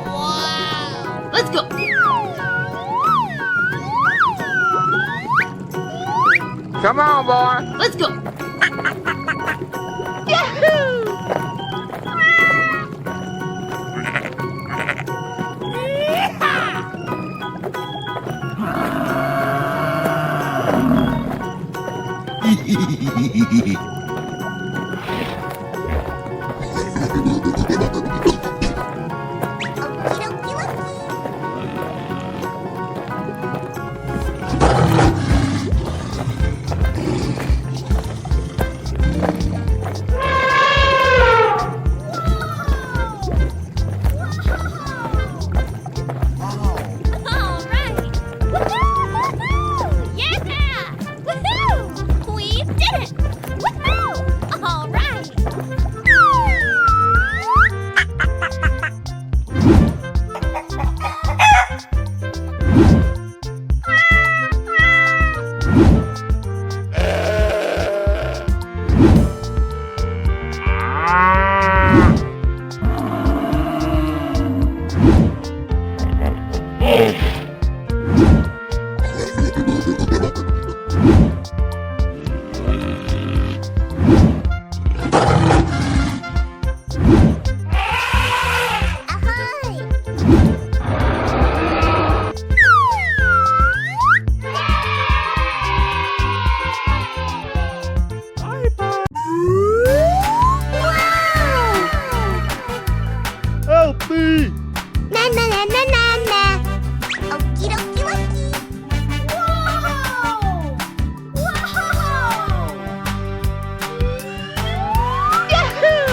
Wow! Let's go! Come on, boy. Let's go! Yahoo! Help me! Na na na na na na. Okie dokie dokie. Wow! Wow! Yahoo!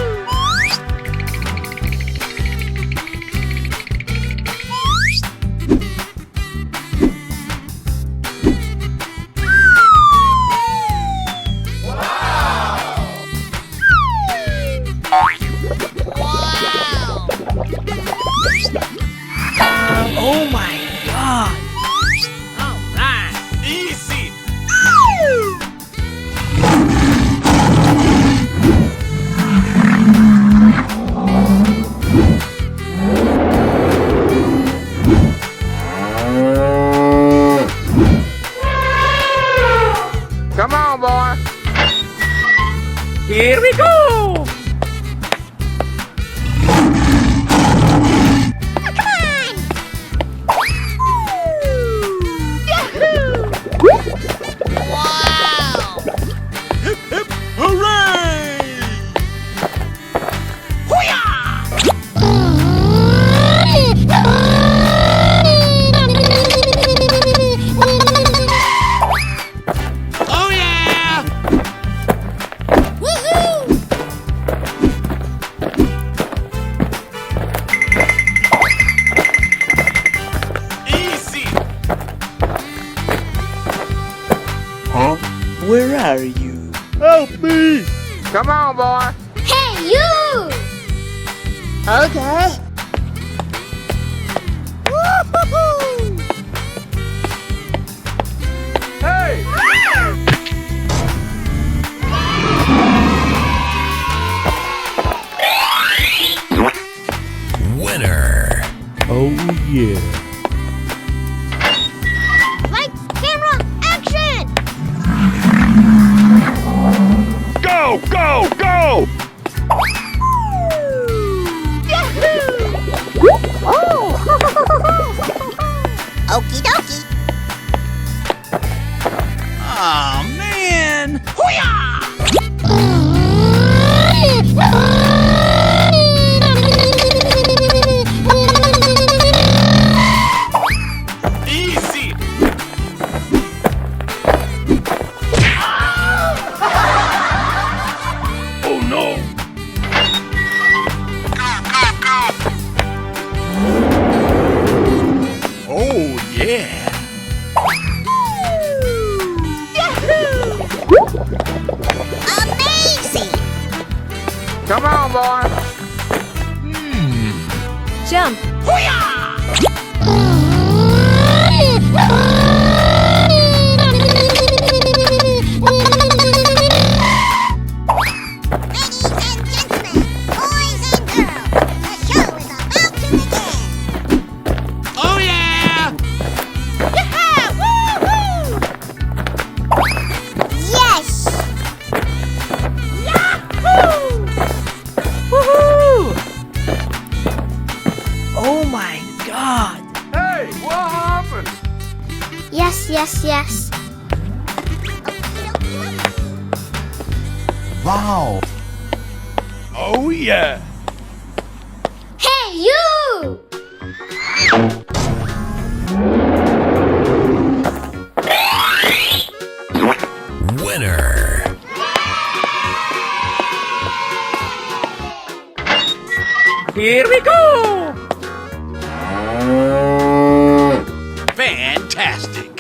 Oh my God! All right, easy. Come on, boy. Here we go. Wow! Hip hip hooray! Oh yeah! Woohoo! Easy. Huh? Where are you? Help me! Come on, boy. Hey, you! Okay. Woo-hoo-hoo! Hey! Winner. Oh yeah. Lights, camera, action! Go, go, go! Oh! Okie dokie. Oh man! Easy. Oh no! Oh yeah! Amazing! Come on, boy. Jump! Yes, yes, yes. Wow. Oh, yeah. Hey, you! Winner. Here we go! Fantastic.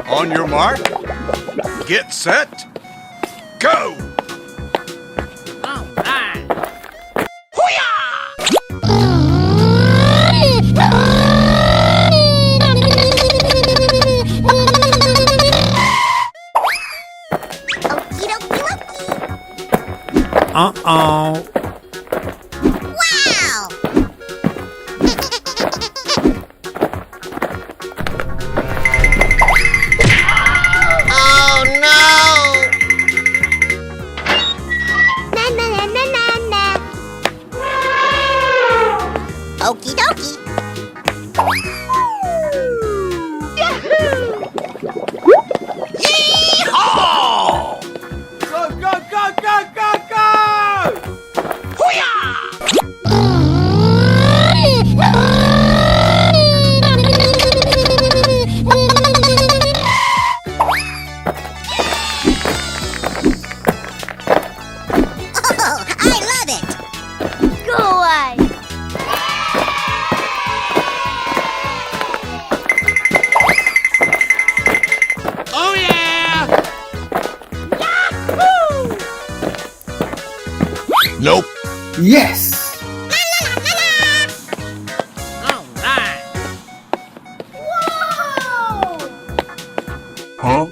On your mark. Get set. Go. Okie dokie dokie. Uh-oh. Wow! Oh no! Na na na na na na. Okie dokie. Yeehaw! Go, go, go, go, go, go! Oh, I love it. Go away. Oh yeah! Nope. Yes! Huh?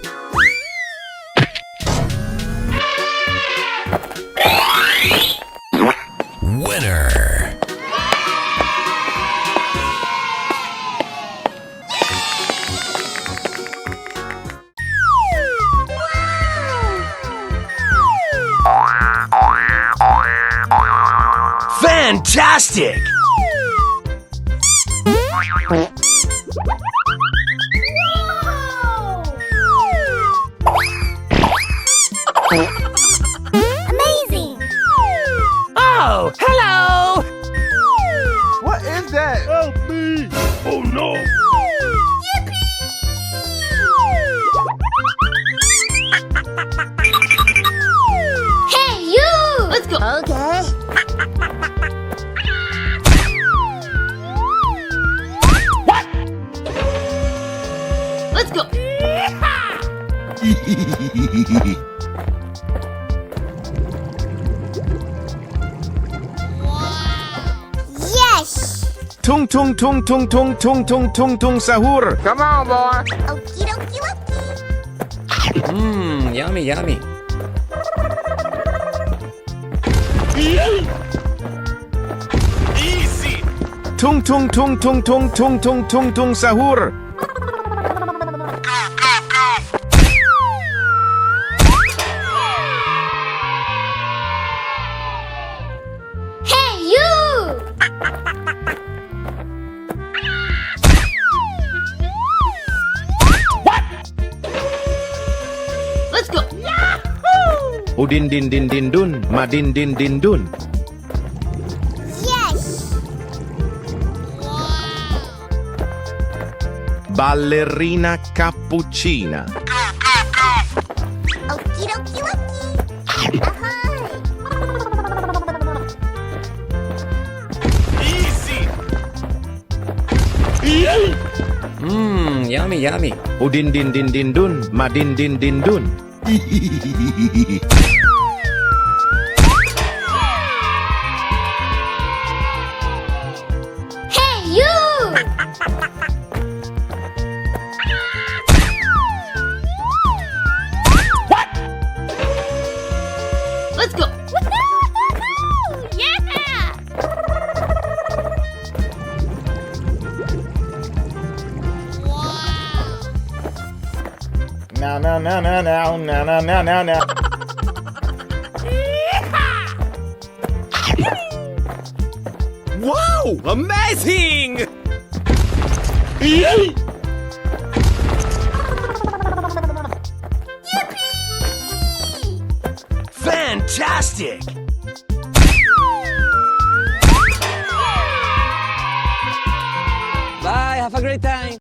Winner. Fantastic! Amazing. Oh, hello! What is that? Help me. Oh, no. Hey, you! Let's go. Okay. Let's go! Yes. Tung tung tung tung tung tung tung tung tung sahur. Come on, boy! Okie dokie dokie. Mmm, yummy, yummy. Easy. Tung tung tung tung tung tung tung tung tung sahur. Hey, you! Let's go! Udin din din din dun, madin din din dun. Yes. Ballerina cappuccina. Okie dokie dokie. Ahoy. Easy. Mmm, yummy, yummy. Udin din din din dun, madin din din dun. Hey, you! Let's go! Yeah! Now now now now now now now now now now. Wow! Amazing! Fantastic! Bye, have a great time.